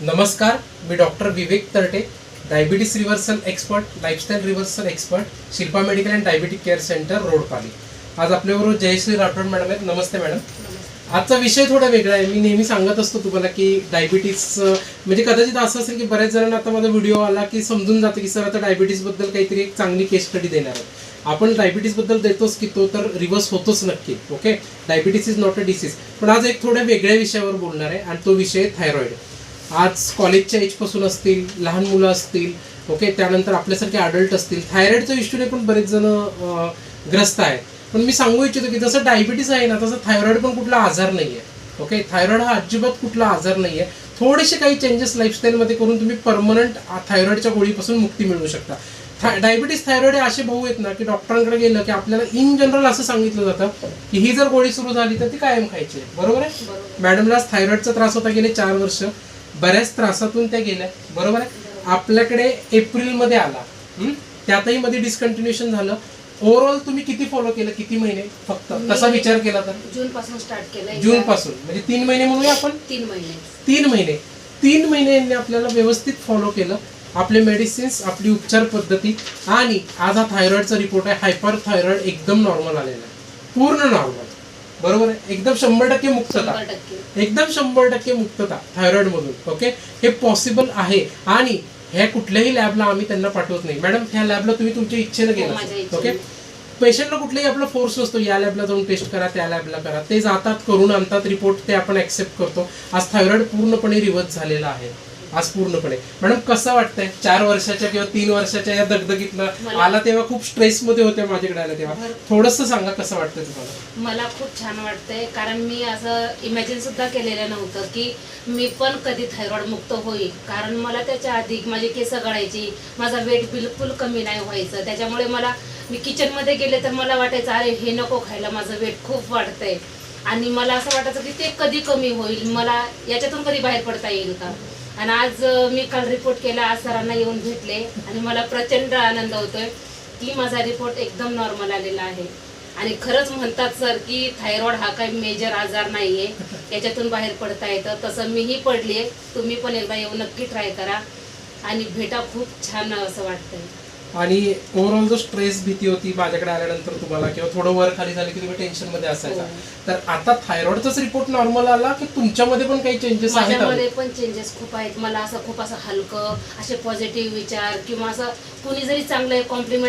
नमस्कार, मी doctor Vivek Tarte, diabetes reversal expert, lifestyle reversal expert, Shilpa medical and diabetic care centre, Roadpali. आज आपल्याबरोबर जयश्री राठोड मॅडम आहेत. नमस्ते मॅडम. आजचा विषय थोडा वेगळा आहे. मी नेहमी सांगत असतो तुम्हाला की डायबिटीस म्हणजे कदाचित असं असेल की बऱ्याच जणांना आता माझा व्हिडिओ आला की समजून जातं की सर आता डायबिटीसबद्दल काहीतरी एक चांगली केस स्टडी देणार आहे. आपण डायबिटीसबद्दल देतोच की तो तर रिव्हर्स होतोच नक्की. Okay, diabetes is not a disease. पण आज एक थोड्या वेगळ्या विषयावर बोलणार आहे आणि तो विषय आहे थायरॉइड. आज कॉलेजच्या एजपासून असतील, लहान मुलं असतील, ओके, त्यानंतर आपल्यासारखे अडल्ट असतील, थायरॉइडच्या इश्यूने पण बरेच जण ग्रस्त आहेत. पण मी सांगू इच्छितो की जसं डायबिटीस आहे ना तसं थायरॉइड पण कुठला आजार नाही आहे. ओके, थायरॉइड हा अजिबात कुठला आजार नाही आहे. थोडेसे काही चेंजेस लाईफस्टाईलमध्ये करून तुम्ही परमनंट थायरॉइडच्या गोळीपासून मुक्ती मिळवू शकता. डायबिटीस थायरॉइड हे असे भाऊ आहेत ना की डॉक्टरांकडे गेलं की आपल्याला इन जनरल असं सांगितलं जातं की ही जर गोळी सुरू झाली तर ती कायम खायची आहे. बरोबर आहे. मॅडमला थायरॉइडचा त्रास होता गेले 4 वर्ष. बऱ्याच त्रासातून त्या गेल्या. बरोबर आहे. आपल्याकडे एप्रिलमध्ये आला, त्यातही मध्ये डिस्कंटिन्युएशन झालं. ओव्हरऑल तुम्ही किती फॉलो केलं, किती महिने फक्त तसा विचार केला तर? जून पासून स्टार्ट केलं. जून पासून म्हणजे 3 महिने म्हणूया आपण. 3 महिने. 3 महिने यांनी आपल्याला व्यवस्थित फॉलो केलं. आपले मेडिसिन्स, आपली उपचार पद्धती, आणि आज हा थायरॉइडचा रिपोर्ट आहे. हायपर थायरॉइड एकदम नॉर्मल आलेला आहे, पूर्ण नॉर्मल. बरोबर आहे. एकदम 100% मुक्तता, एकदम 100% मुक्तता थायरॉइड मधून. ओके, हे पॉसिबल आहे. आणि ह्या कुठल्याही लॅबला आम्ही त्यांना पाठवत नाही. मॅडम, ह्या लॅबला तुम्ही तुमच्या इच्छेनं गेला. ओके, पेशंटला कुठलाही आपला फोर्स नसतो या लॅबला जाऊन टेस्ट करा, त्या लॅबला करा. ते जातात, करून आणतात रिपोर्ट, ते आपण ऍक्सेप्ट करतो. आज थायरॉइड पूर्णपणे रिव्हर्स झालेला आहे. आज पूर्णपणे. मॅडम, कसं वाटतंय 4 वर्षाच्या किंवा 3 वर्षाच्या या दगदगीतनं आला तेव्हा खूप स्ट्रेस मध्ये होत्या माझ्याकडे आला तेव्हा, थोडंसं सांगा कसं वाटतंय तुम्हाला? मला खूप छान वाटतंय, कारण मी असं इमॅजिन सुद्धा केलेलं नव्हतं की मी पण कधी थायरॉइड मुक्त होईल. कारण मला त्याच्या आधी माझी केस गळायची, माझा वेट बिलकुल कमी नाही व्हायचं. त्याच्यामुळे मी किचनमध्ये गेले तर मला वाटायचं अरे हे नको खायला, माझं वेट खूप वाढतंय. आणि मला असं वाटायचं की ते कधी कमी होईल, मला याच्यातून कधी बाहेर पडता येईल का. आणि आज मी काल रिपोर्ट केला, आज सरांना येऊन भेटले आणि मला प्रचंड आनंद होतोय की माझा रिपोर्ट एकदम नॉर्मल आलेला आहे. आणि खरंच म्हणतात सर की थायरॉइड हा काही मेजर आजार नाहीये, याच्यातून बाहेर पडता येतं. तसं मीही पडलीये. तुम्ही पण एकदा येऊन नक्की ट्राय करा आणि भेटा. खूप छान असं वाटतंय. आणि ओव्हरऑल जो स्ट्रेस, भीती होती माझ्याकडे आल्यानंतर तुम्हाला, किंवा थोडं वर खाली झालं की तुम्ही टेन्शन मध्ये असायचा, तर आता थायरॉइडचाच रिपोर्ट नॉर्मल आला की तुमच्यामध्ये पण काही चेंजेस आहेत? माझ्यामध्ये पण चेंजेस खूप आहेत. मला असं खूप असं हलकं, असे पॉझिटिव्ह विचार, किंवा असं कुणी जरी चांगलं कॉम्प्लिमेंट